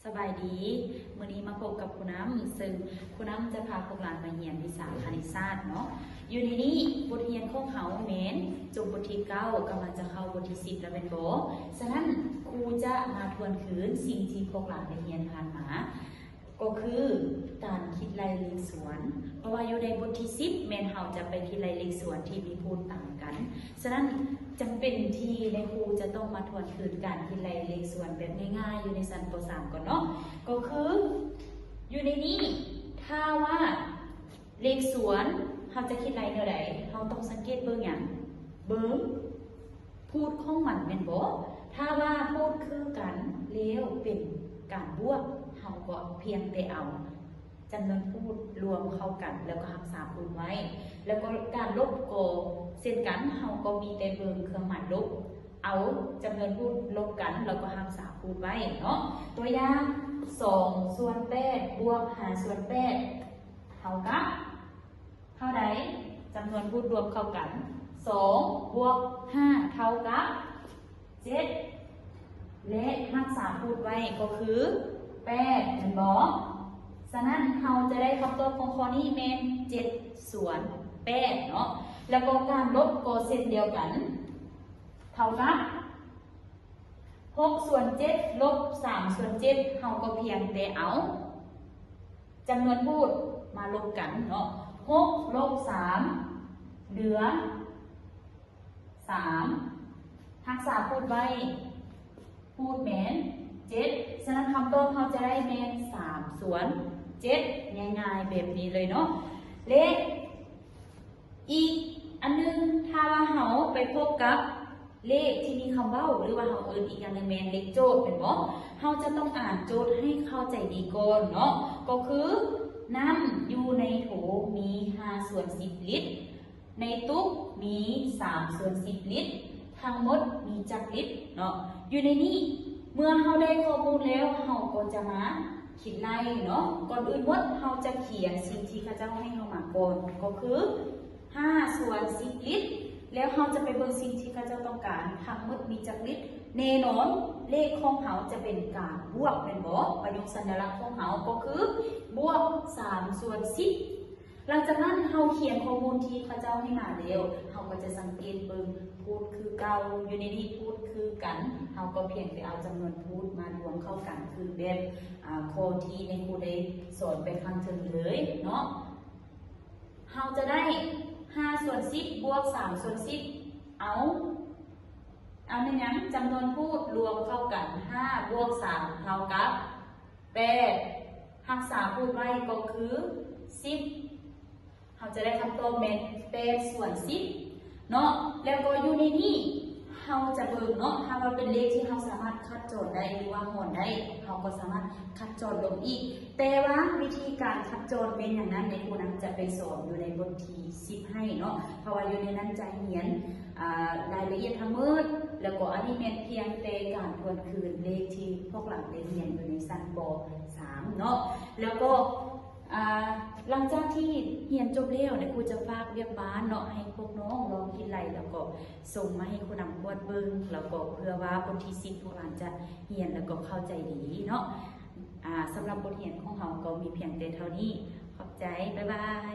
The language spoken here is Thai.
สบายดีมื้อนี้มาพบกับคุณน้ำซึ่งคุณน้ำจะพาพวกหลานมาเรียนวิชาคณิตศาสตร์เนาะอยู่ในนี้บทเรียนของเขาแม้นจบบทที่9กำลังจะเข้าบทที่10แล้วเป็นบ่ฉะนั้นครูจะมาทวนคืนสิ่งที่พวกหลานได้เรียนผ่านมาก็คือการคิดไล่เลขส่วนเพราะว่าอยู่ในบทที่10แม่นเฮาจะไปคิดไล่เลขส่วนที่มีพูดต่างกันฉะนั้นจำเป็นที่ในครูจะต้องมาทวนคืนการคิดไล่เลขส่วนแบบง่ายๆอยู่ในชั้นป .3 ก่อนเนาะก็คืออยู่ในนี้ถ้าว่าเลขส่วนเราจะคิดไล่เท่าใดเราต้องสังเกตเบิ่งอย่างเบิ่งพูดของมันแม่นบ่ถ้าว่าพูดคือกันแล้วเป็นการบวกเราก็เพียงแต่เอาจำนวนพูดรวมเข้ากันแล้วก็รักษาพูดไว้แล้วก็การลบก็เช่นกันเราก็มีแต่เบิ่งเครื่องหมายลบเอาจำนวนพูดลบกันแล้วก็รักษาพูดไว้เนาะตัวอย่าง2ส่วน8บวก5ส่วน8เท่ากับเท่าใดจำนวนพูดรวมเข้ากัน2บวก5เท่ากับ7และรักษาพูดไว้ก็คือ8เห็นบ่ฉะนั้นเราจะได้คำตอบของข้อนี้เป็น7ส่วน8เนาะแล้วก็การลบก็เช่นเดียวกันเท่ากับ6ส่วน7ลบ3ส่วน7เราก็เพียงแต่เอาจำนวนพูดมาลบกันเนาะ6ลบ3เหลือ3รักษาพูดไว้พูดแม้น7ฉะนั้นคำตอบเราจะได้แม้น3ส่วน7ง่ายๆแบบนี้เลยเนาะเลขอีกอันนึงถ้าว่าเราไปพบกับเลขที่มีคำเว้าหรือว่าเราเอิ้นอีกอย่างนึงแม่นเลขโจทย์เป็นบ่เราจะต้องอ่านโจทย์ให้เข้าใจดีก่อนเนาะก็คือน้ำอยู่ในโถมี5ส่วน10ลิตรในตุ๊กมี3ส่วน10ลิตรทั้งหมดมีจักลิตรเนาะอยู่ในนี้เมื่อเราได้ข้อมูลแล้วเราก็จะมาคิดไล่เนาะก่อนอื่นหมดเราจะเขียนสิ่งที่เขาเจ้าให้เรามาก่อนก็คือ5ส่วน10ลิตรแล้วเราจะไปเบิ่งสิ่งที่เขาเจ้าต้องการทั้งหมดมีจักลิตรแน่นอนเลขของเราจะเป็นการบวกเป็นบ่ประโยคสัญลักษณ์ของเราก็คือบวก3ส่วน10หลังจากนั้นเราเขียนข้อมูลที่เขาเจ้าให้มาแล้วเราก็จะสังเกตเบิ่งพูดคือเก่าอยู่ในนี้พูดคือกันเราก็เพียงแต่เอาจำนวนพูดมารวมเข้ากันคือแบบข้อที่ในครูได้สอนไปข้างถึงเลยเนาะเราจะได้5ส่วน10บวก3ส่วน10เอาในนั้นจำนวนพูดรวมเข้ากัน5บวก3เท่ากับ8รักษาพูดไว้ก็คือ10เราจะได้คำตอบเป็น8ส่วน10เนาะแล้วก็อยู่ในนี้เราจะเบิ่งเนาะถ้าว่าเป็นเลขที่เราสามารถคัดโจทย์ได้หรือว่าหารได้เราก็สามารถคัดโจทย์ลงอีกแต่ว่าวิธีการคัดโจทย์เป็นอย่างนั้นในครูนั้นจะไปสอนอยู่ในบทที่10ให้เนาะเพราะว่าอยู่ในนั้นจะเรียนรายละเอียดทั้งหมดแล้วก็อันนี้เป็นเพียงแต่การทวนคืนเลขที่พวกเราได้เรียนอยู่ในชั้นป .3 เนาะแล้วก็หลังจากที่เรียนจบแล้วเนี่ยครูจะฝากเรียกบ้านเนาะให้พวกน้องลองคิดไล่แล้วก็ส่งมาให้ครูนำกวดเบิ้งแล้วก็เพื่อว่าบทที่10พวกเราจะเรียนแล้วก็เข้าใจดีเนาะสำหรับบทเรียนของเราก็มีเพียงแต่เท่านี้ขอบใจบ๊ายบาย